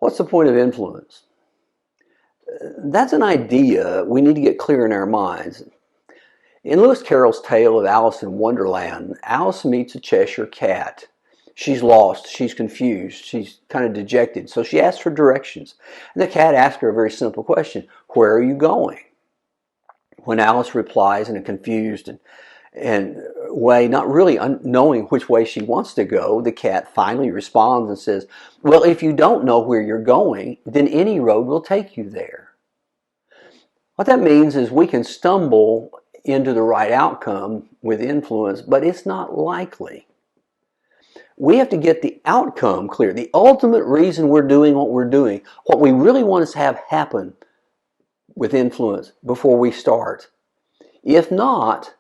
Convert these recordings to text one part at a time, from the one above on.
What's the point of influence? That's an idea we need to get clear in our minds. In Lewis Carroll's tale of Alice in Wonderland, Alice meets a Cheshire cat. She's lost, she's confused, she's kind of dejected, so she asks for directions. And the cat asks her a very simple question: where are you going? When Alice replies in a confused and way, not really knowing which way she wants to go, the cat finally responds and says, well, if you don't know where you're going, then any road will take you there. What that means is we can stumble into the right outcome with influence, but it's not likely. We have to get the outcome clear, the ultimate reason we're doing what we're doing, what we really want to have happen with influence before we start. If not,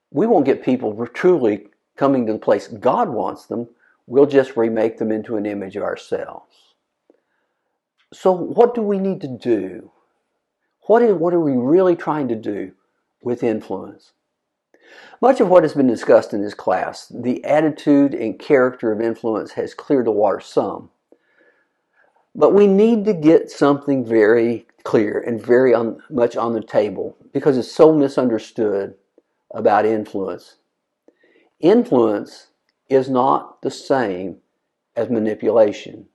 we won't get people truly coming to the place God wants them. We'll just remake them into an image of ourselves. So what do we need to do? What are we really trying to do with influence? Much of what has been discussed in this class, the attitude and character of influence, has cleared the water some. But we need to get something very clear and very much on the table, because it's so misunderstood about influence. Influence is not the same as manipulation.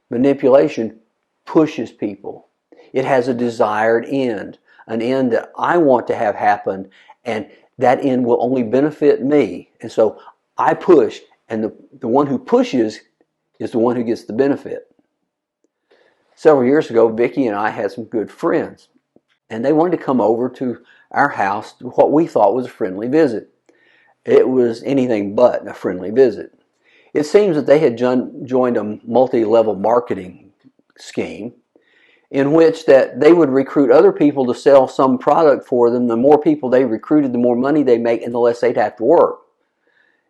Manipulation pushes people. It has a desired end, an end that I want to have happen, and that end will only benefit me. And so I push, and the one who pushes is the one who gets the benefit. Several years ago, Vicki and I had some good friends, and they wanted to come over to our house to what we thought was a friendly visit. It was anything but a friendly visit. It seems that they had joined a multi-level marketing scheme in which that they would recruit other people to sell some product for them. The more people they recruited, the more money they make, and the less they'd have to work.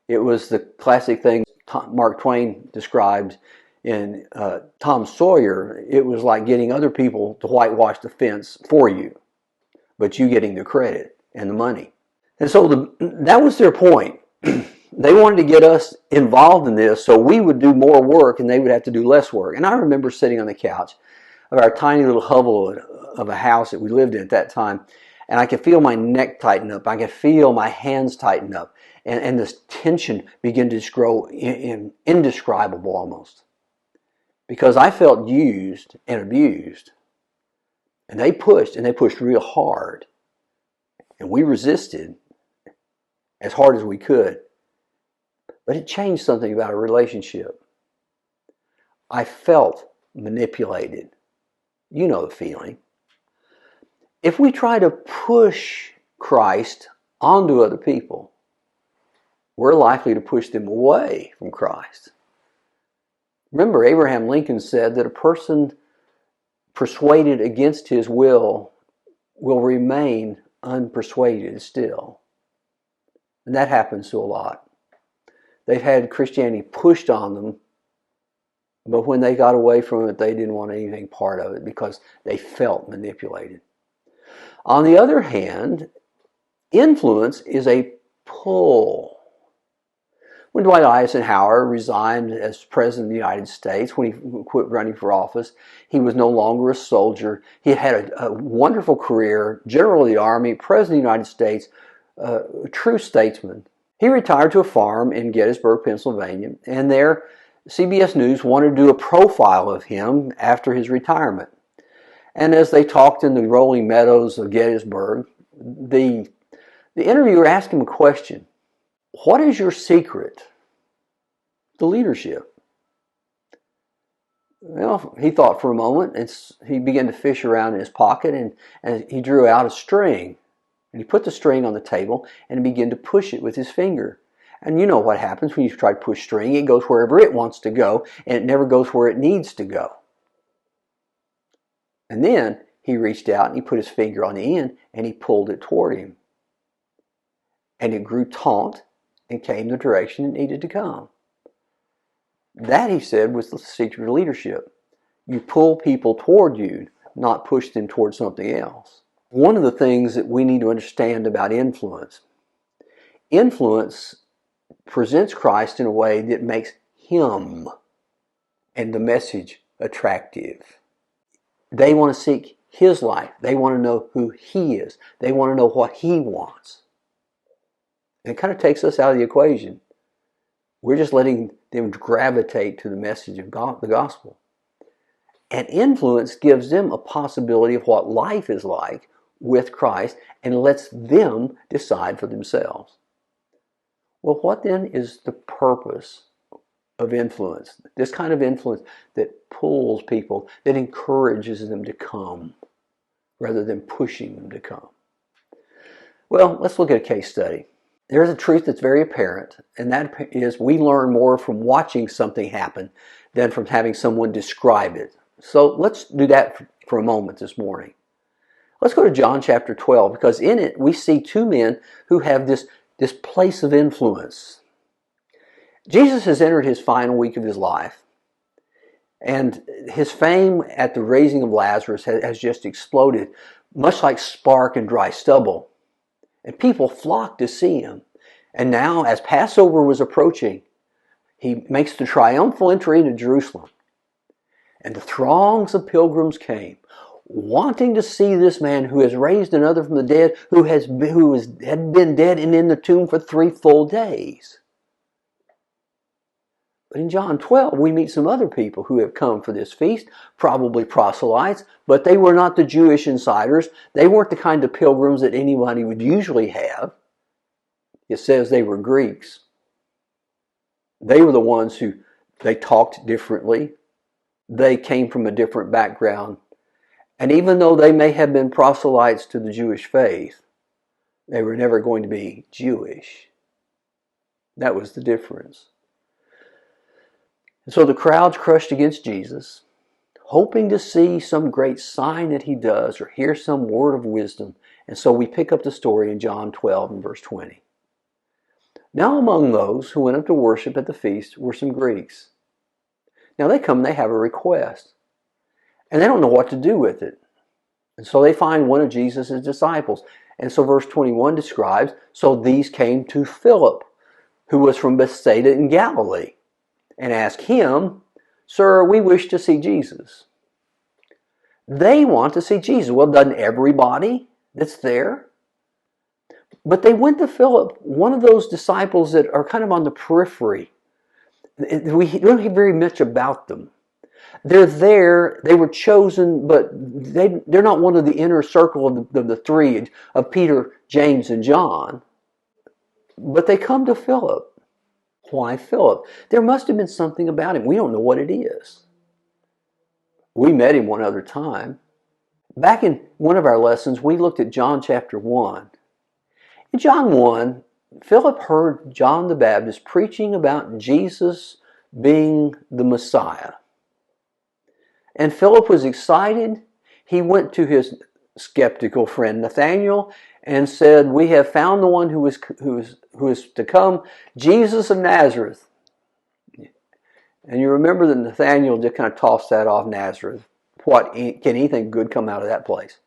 It was the classic thing Mark Twain described in Tom Sawyer. It was like getting other people to whitewash the fence for you, but you getting the credit and the money. And so that was their point. They wanted to get us involved in this so we would do more work and they would have to do less work. And I remember sitting on the couch of our tiny little hovel of a house that we lived in at that time, and I could feel my neck tighten up. I could feel my hands tighten up, and this tension begin to grow indescribable almost, because I felt used and abused. And they pushed real hard, and we resisted as hard as we could. But it changed something about our relationship. I felt manipulated. You know the feeling. If we try to push Christ onto other people, we're likely to push them away from Christ. Remember, Abraham Lincoln said that a person persuaded against his will remain unpersuaded still. And that happens to a lot. They've had Christianity pushed on them, but when they got away from it, they didn't want anything part of it because they felt manipulated. On the other hand, influence is a pull. When Dwight Eisenhower resigned as President of the United States, when he quit running for office, he was no longer a soldier. He had a wonderful career, General of the Army, President of the United States, a true statesman. He retired to a farm in Gettysburg, Pennsylvania, and there CBS News wanted to do a profile of him after his retirement. And as they talked in the rolling meadows of Gettysburg, the interviewer asked him a question. What is your secret to leadership? Well, he thought for a moment, and he began to fish around in his pocket, and he drew out a string. And he put the string on the table and began to push it with his finger. And you know what happens when you try to push string. It goes wherever it wants to go, and it never goes where it needs to go. And then he reached out and he put his finger on the end and he pulled it toward him. And it grew taut and came the direction it needed to come. That, he said, was the secret of leadership. You pull people toward you, not push them toward something else. One of the things that we need to understand about influence presents Christ in a way that makes him and the message attractive. They want to seek his life. They want to know who he is. They want to know what he wants. And it kind of takes us out of the equation. We're just letting them gravitate to the message of the gospel. And influence gives them a possibility of what life is like with Christ and lets them decide for themselves. Well, what then is the purpose of influence? This kind of influence that pulls people, that encourages them to come rather than pushing them to come. Well, let's look at a case study. There's a truth that's very apparent, and that is we learn more from watching something happen than from having someone describe it. So let's do that for a moment this morning. Let's go to John chapter 12, because in it we see two men who have this place of influence. Jesus has entered his final week of his life, and his fame at the raising of Lazarus has just exploded, much like spark and dry stubble. And people flocked to see him. And now, as Passover was approaching, he makes the triumphal entry into Jerusalem. And the throngs of pilgrims came, wanting to see this man who has raised another from the dead, who had been dead and in the tomb for 3 full days. But in John 12, we meet some other people who have come for this feast, probably proselytes, but they were not the Jewish insiders. They weren't the kind of pilgrims that anybody would usually have. It says they were Greeks. They were the ones who, they talked differently. They came from a different background. And even though they may have been proselytes to the Jewish faith, they were never going to be Jewish. That was the difference. And so the crowds crushed against Jesus, hoping to see some great sign that he does or hear some word of wisdom. And so we pick up the story in John 12 and verse 20. Now among those who went up to worship at the feast were some Greeks. Now they come and they have a request. And they don't know what to do with it. And so they find one of Jesus' disciples. And so verse 21 describes, so these came to Philip, who was from Bethsaida in Galilee, and asked him, Sir, we wish to see Jesus. They want to see Jesus. Well, doesn't everybody that's there? But they went to Philip, one of those disciples that are kind of on the periphery. We don't hear very much about them. They're there, they were chosen, but they're not one of the inner circle of the three, of Peter, James, and John. But they come to Philip. Why Philip? There must have been something about him. We don't know what it is. We met him one other time. Back in one of our lessons, we looked at John chapter 1. In John 1, Philip heard John the Baptist preaching about Jesus being the Messiah. And Philip was excited. He went to his skeptical friend Nathanael and said, we have found the one who is to come, Jesus of Nazareth. And you remember that Nathanael just kind of tossed that off, Nazareth. What, can anything good come out of that place?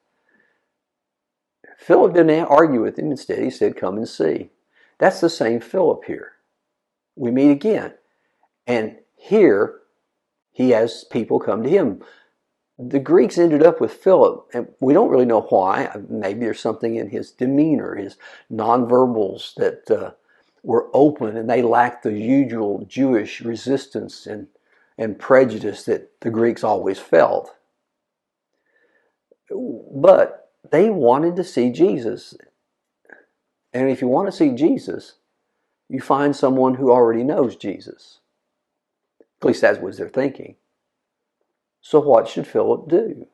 Philip didn't argue with him. Instead, he said, come and see. That's the same Philip here. We meet again. And here, he has people come to him. The Greeks ended up with Philip, and we don't really know why. Maybe there's something in his demeanor, his nonverbals that were open, and they lacked the usual Jewish resistance and prejudice that the Greeks always felt. But they wanted to see Jesus. And if you want to see Jesus, you find someone who already knows Jesus. At least that was their thinking. So what should Philip do?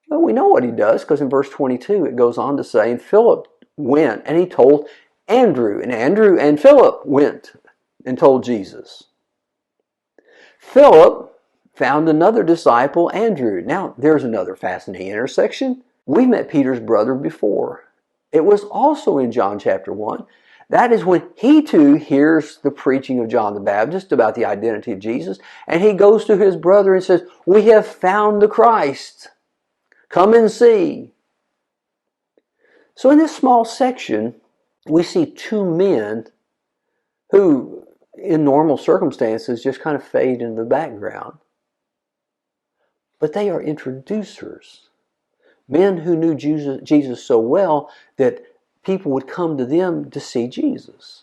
Well, we know what he does, because in verse 22 it goes on to say, and Philip went and he told Andrew, and Andrew and Philip went and told Jesus. Philip found another disciple, Andrew. Now, there's another fascinating intersection. We met Peter's brother before. It was also in John chapter 1. That is when he too hears the preaching of John the Baptist about the identity of Jesus, and he goes to his brother and says, we have found the Christ. Come and see. So in this small section, we see two men who, in normal circumstances, just kind of fade into the background. but they are introducers. Men who knew Jesus so well that people would come to them to see Jesus.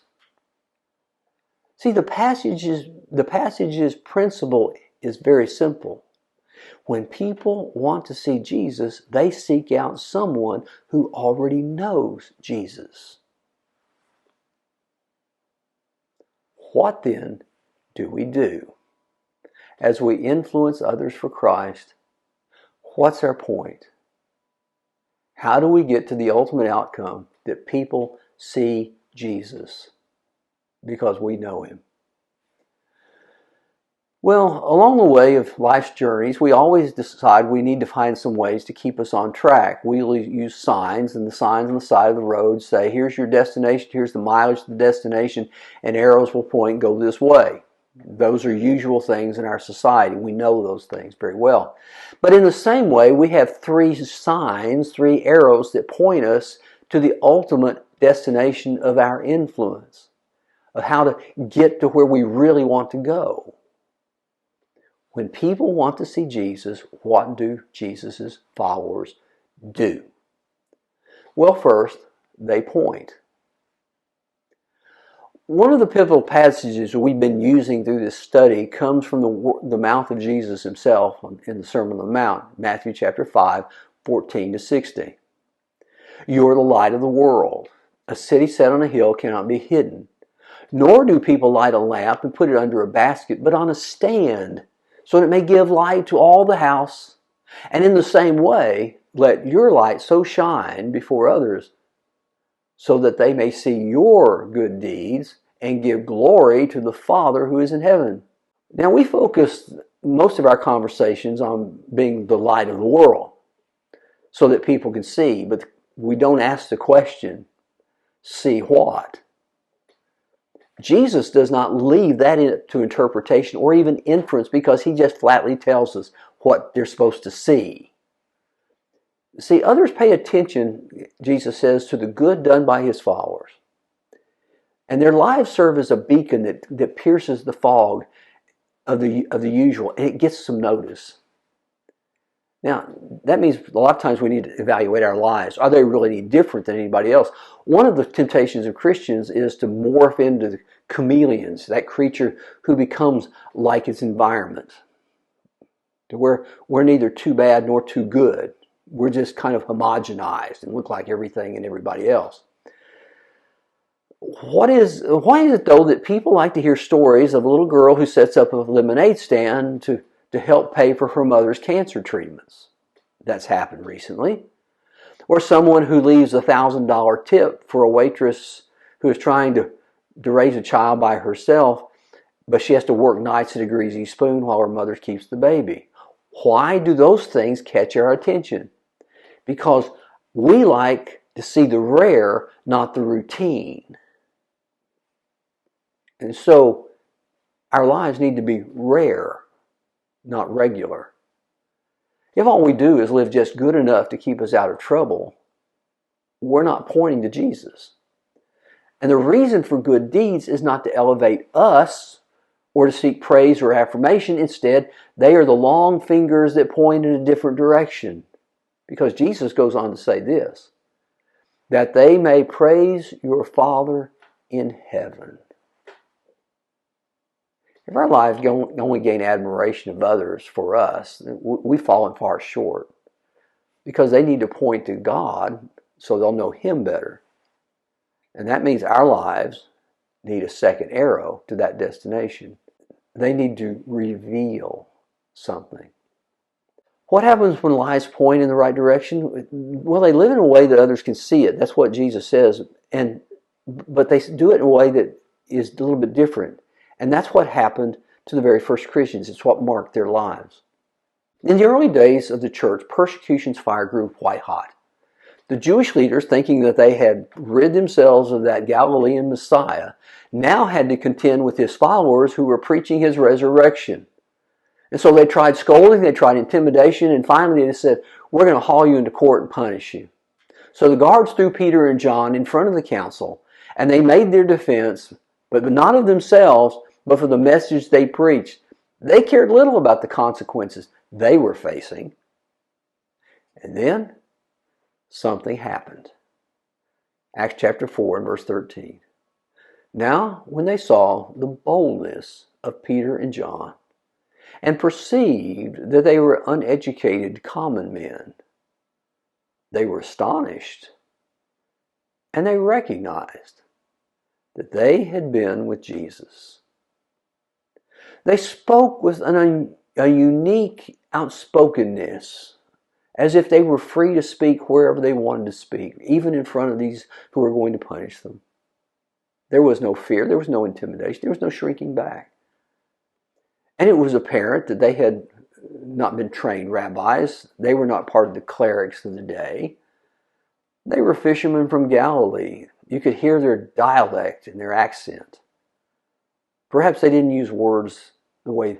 See, the passage's principle is very simple. When people want to see Jesus, they seek out someone who already knows Jesus. What then do we do? As we influence others for Christ, what's our point? How do we get to the ultimate outcome that people see Jesus because we know Him? Well, along the way of life's journeys, we always decide we need to find some ways to keep us on track. We'll use signs, and the signs on the side of the road say, here's your destination, here's the mileage to the destination, and arrows will point, go this way. Those are usual things in our society. We know those things very well. But in the same way, we have three signs, three arrows that point us to the ultimate destination of our influence, of how to get to where we really want to go. When people want to see Jesus, what do Jesus' followers do? Well, first, they point. One of the pivotal passages we've been using through this study comes from the mouth of Jesus Himself in the Sermon on the Mount, Matthew chapter 5, 14 to 16. You are the light of the world. A city set on a hill cannot be hidden. Nor do people light a lamp and put it under a basket, but on a stand, so that it may give light to all the house. And in the same way, let your light so shine before others, so that they may see your good deeds and give glory to the Father who is in heaven. Now, we focus most of our conversations on being the light of the world, so that people can see, but we don't ask the question, see what? Jesus does not leave that to interpretation or even inference, because He just flatly tells us what they're supposed to see. See, others pay attention, Jesus says, to the good done by His followers. And their lives serve as a beacon that pierces the fog of the usual, and it gets some notice. Now, that means a lot of times we need to evaluate our lives. Are they really any different than anybody else? One of the temptations of Christians is to morph into the chameleons, that creature who becomes like its environment. To where we're neither too bad nor too good. We're just kind of homogenized and look like everything and everybody else. Why is it, though, that people like to hear stories of a little girl who sets up a lemonade stand to help pay for her mother's cancer treatments? That's happened recently. Or someone who leaves a $1,000 tip for a waitress who is trying to raise a child by herself, but she has to work nights at a greasy spoon while her mother keeps the baby. Why do those things catch our attention? Because we like to see the rare, not the routine. And so our lives need to be rare, not regular. If all we do is live just good enough to keep us out of trouble, we're not pointing to Jesus. And the reason for good deeds is not to elevate us or to seek praise or affirmation. Instead, they are the long fingers that point in a different direction. Because Jesus goes on to say this, that they may praise your Father in heaven. If our lives only gain admiration of others for us, we've fallen far short. Because they need to point to God so they'll know Him better. And that means our lives need a second arrow to that destination. They need to reveal something. What happens when lives point in the right direction? Well, they live in a way that others can see it. That's what Jesus says. But they do it in a way that is a little bit different. And that's what happened to the very first Christians. It's what marked their lives. In the early days of the church, persecution's fire grew white hot. The Jewish leaders, thinking that they had rid themselves of that Galilean Messiah, now had to contend with His followers who were preaching His resurrection. And so they tried scolding, they tried intimidation, and finally they said, we're going to haul you into court and punish you. So the guards threw Peter and John in front of the council, and they made their defense, but not of themselves, but for the message they preached. They cared little about the consequences. they were facing. And then something happened. Acts chapter 4 and verse 13. Now, when they saw the boldness of Peter and John, and perceived that they were uneducated common men, they were astonished, and they recognized that they had been with Jesus. They spoke with a unique outspokenness, as if they were free to speak wherever they wanted to speak, even in front of these who were going to punish them. There was no fear, there was no intimidation, there was no shrinking back. And it was apparent that they had not been trained rabbis. They were not part of the clerics of the day. They were fishermen from Galilee. You could hear their dialect and their accent. Perhaps they didn't use words the way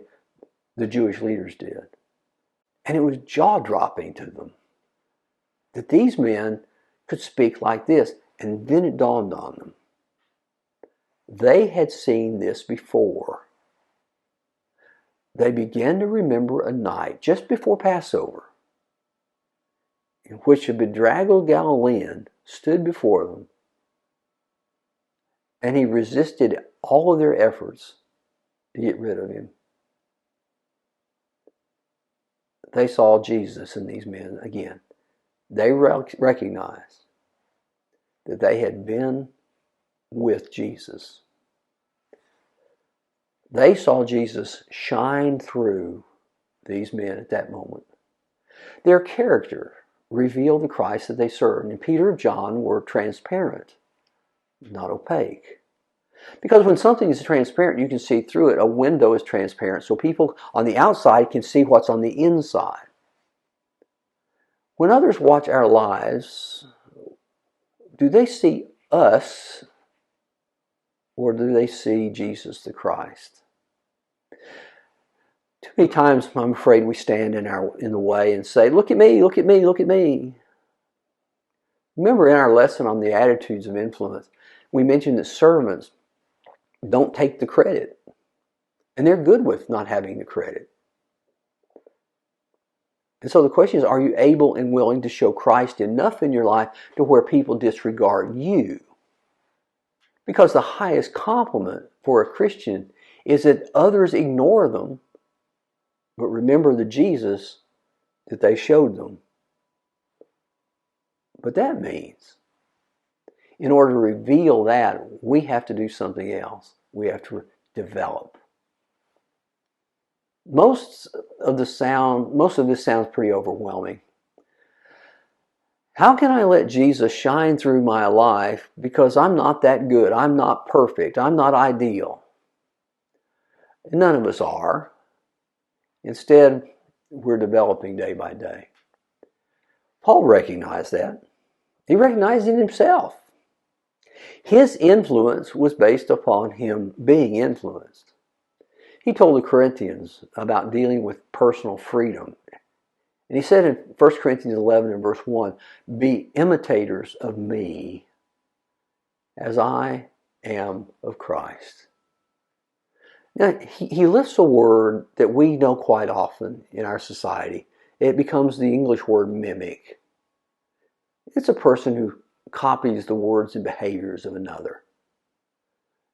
the Jewish leaders did. And it was jaw-dropping to them that these men could speak like this. And then it dawned on them. They had seen this before. They began to remember a night just before Passover in which a bedraggled Galilean stood before them, and he resisted all of their efforts to get rid of him. They saw Jesus in these men again. They recognized that they had been with Jesus. They saw Jesus shine through these men at that moment. Their character revealed the Christ that they served. And Peter and John were transparent, not opaque. Because when something is transparent, you can see through it. A window is transparent, so people on the outside can see what's on the inside. When others watch our lives, do they see us, or do they see Jesus the Christ? Too many times, I'm afraid, we stand in the way and say, "Look at me, look at me, look at me." Remember in our lesson on the attitudes of influence, we mentioned that servants don't take the credit. And they're good with not having the credit. And so the question is, are you able and willing to show Christ enough in your life to where people disregard you? Because the highest compliment for a Christian is that others ignore them, but remember the Jesus that they showed them. But that means, in order to reveal that, we have to do something else. We have to develop. Most of this sounds pretty overwhelming. How can I let Jesus shine through my life because I'm not that good, I'm not perfect, I'm not ideal? None of us are. Instead, we're developing day by day. Paul recognized that. He recognized it himself. His influence was based upon him being influenced. He told the Corinthians about dealing with personal freedom. And he said in 1 Corinthians 11 and verse 1, "Be imitators of me as I am of Christ." Now, he lifts a word that we know quite often in our society. It becomes the English word mimic. It's a person who copies the words and behaviors of another.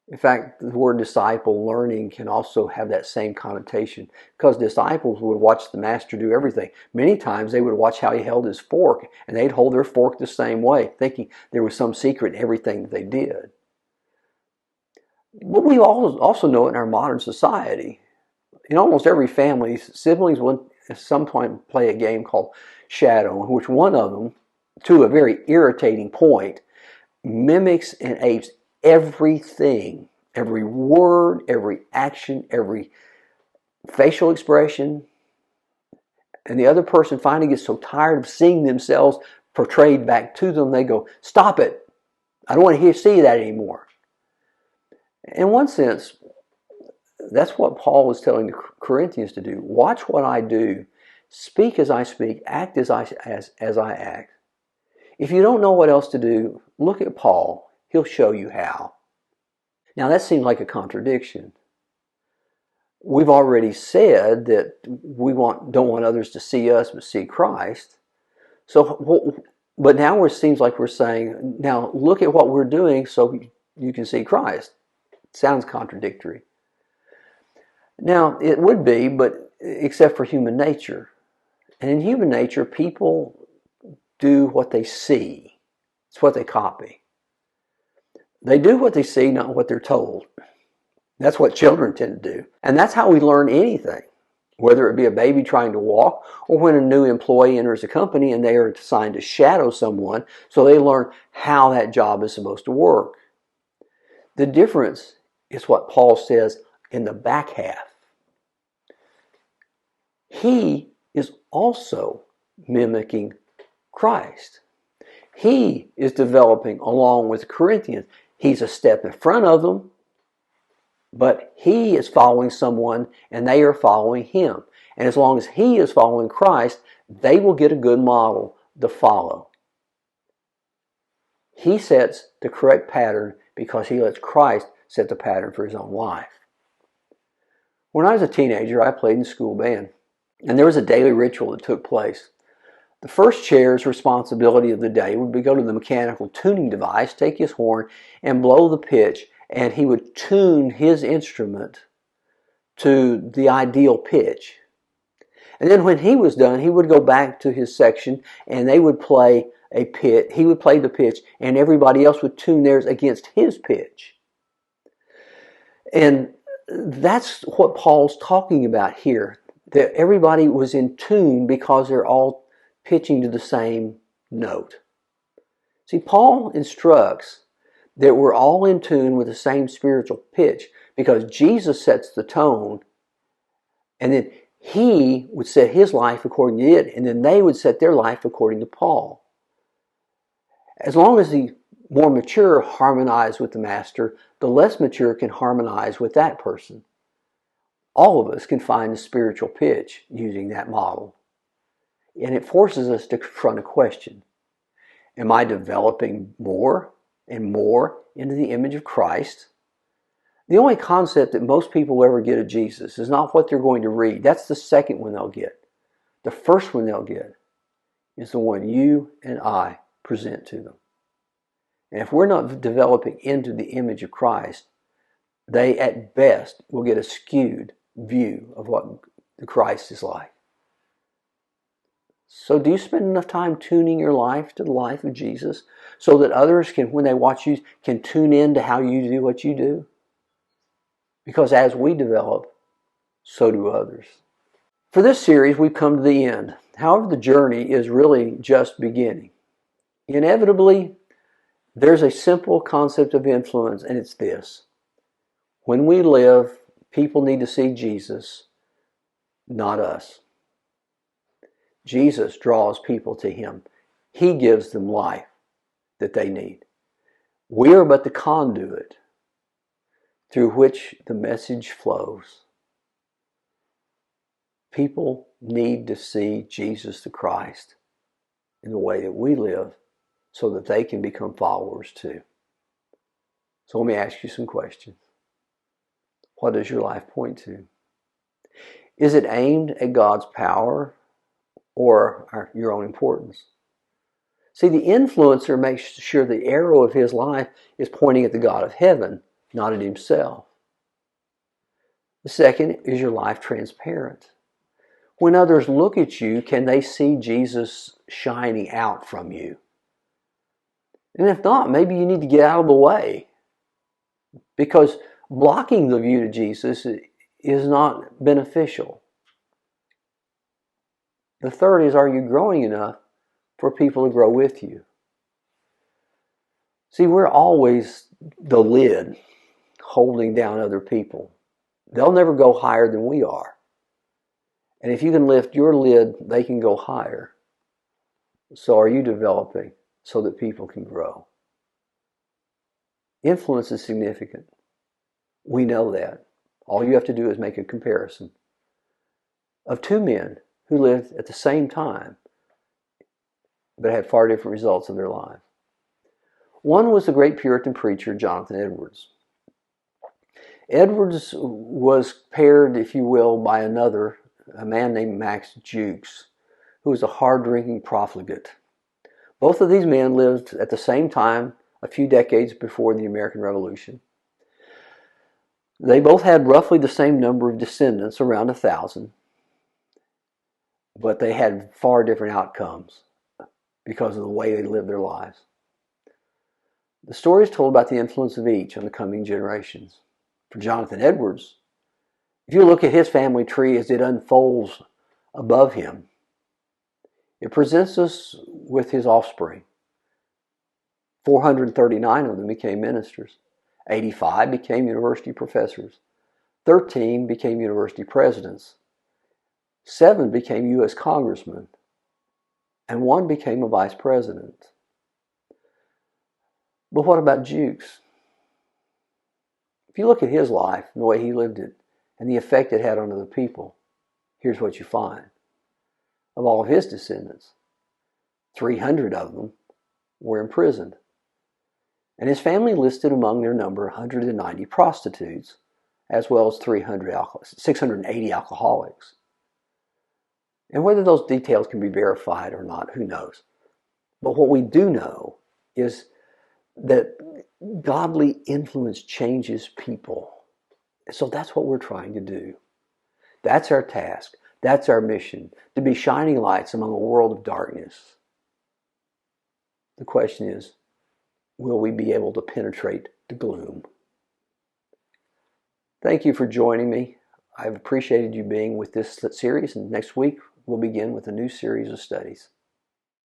In fact, the word disciple, learning, can also have that same connotation because disciples would watch the master do everything. Many times they would watch how he held his fork, and they'd hold their fork the same way, thinking there was some secret in everything that they did. But we also know in our modern society, in almost every family, siblings will at some point play a game called Shadow, in which one of them, to a very irritating point, mimics and apes everything, every word, every action, every facial expression. And the other person finally gets so tired of seeing themselves portrayed back to them, they go, "Stop it. I don't want to see that anymore." In one sense, that's what Paul was telling the Corinthians to do. Watch what I do. Speak as I speak. Act as I act. If you don't know what else to do, look at Paul. He'll show you how. Now that seems like a contradiction. we've already said that we don't want others to see us but see Christ. So, but now it seems like we're saying, now look at what we're doing so you can see Christ. It sounds contradictory. Now, it would be, but except for human nature. And in human nature, people do what they see. It's what they copy. They do what they see, not what they're told. That's what children tend to do. And that's how we learn anything, whether it be a baby trying to walk or when a new employee enters a company and they are assigned to shadow someone, so they learn how that job is supposed to work. The difference is what Paul says in the back half. He is also mimicking Christ. He is developing along with the Corinthians. He's a step in front of them, but he is following someone and they are following him. And as long as he is following Christ, they will get a good model to follow. He sets the correct pattern because he lets Christ set the pattern for his own life. When I was a teenager, I played in the school band, and there was a daily ritual that took place. The first chair's responsibility of the day would be go to the mechanical tuning device, take his horn, and blow the pitch, and he would tune his instrument to the ideal pitch. And then when he was done, he would go back to his section, and they would play a pitch. He would play the pitch, and everybody else would tune theirs against his pitch. And that's what Paul's talking about here, that everybody was in tune because they're all pitching to the same note. See, Paul instructs that we're all in tune with the same spiritual pitch because Jesus sets the tone, and then he would set his life according to it, and then they would set their life according to Paul. As long as the more mature harmonize with the master, the less mature can harmonize with that person. All of us can find the spiritual pitch using that model. And it forces us to confront a question. Am I developing more and more into the image of Christ? The only concept that most people ever get of Jesus is not what they're going to read. That's the second one they'll get. The first one they'll get is the one you and I present to them. And if we're not developing into the image of Christ, they at best will get a skewed view of what the Christ is like. So do you spend enough time tuning your life to the life of Jesus so that others can, when they watch you, can tune in to how you do what you do? Because as we develop, so do others. For this series, we've come to the end. However, the journey is really just beginning. Inevitably, there's a simple concept of influence, and it's this. When we live, people need to see Jesus, not us. Jesus draws people to him. He gives them life that they need. We are but the conduit through which the message flows. People need to see Jesus the Christ in the way that we live so that they can become followers too. So let me ask you some questions. What does your life point to? Is it aimed at God's power or your own importance? See, the influencer makes sure the arrow of his life is pointing at the God of heaven, not at himself. The second, is your life transparent? When others look at you, can they see Jesus shining out from you? And if not, maybe you need to get out of the way, because blocking the view to Jesus is not beneficial. The third is, are you growing enough for people to grow with you? See, we're always the lid holding down other people. They'll never go higher than we are. And if you can lift your lid, they can go higher. So are you developing so that people can grow? Influence is significant. We know that. All you have to do is make a comparison of two men who lived at the same time but had far different results in their lives. One was the great Puritan preacher Jonathan Edwards. Edwards was paired, if you will, by a man named Max Jukes, who was a hard-drinking profligate. Both of these men lived at the same time, a few decades before the American Revolution. They both had roughly the same number of descendants, around 1,000, but they had far different outcomes because of the way they lived their lives. The story is told about the influence of each on the coming generations. For Jonathan Edwards, if you look at his family tree as it unfolds above him, it presents us with his offspring. 439 of them became ministers. 85 became university professors. 13 became university presidents. 7 became U.S. congressmen. And 1 became a vice president. But what about Jukes? If you look at his life and the way he lived it and the effect it had on other people, here's what you find. Of all of his descendants, 300 of them were imprisoned. And his family listed among their number 190 prostitutes, as well as 680 alcoholics. And whether those details can be verified or not, who knows? But what we do know is that godly influence changes people. So that's what we're trying to do. That's our task. That's our mission, to be shining lights among a world of darkness. The question is, will we be able to penetrate the gloom? Thank you for joining me. I've appreciated you being with this series, and next week we'll begin with a new series of studies.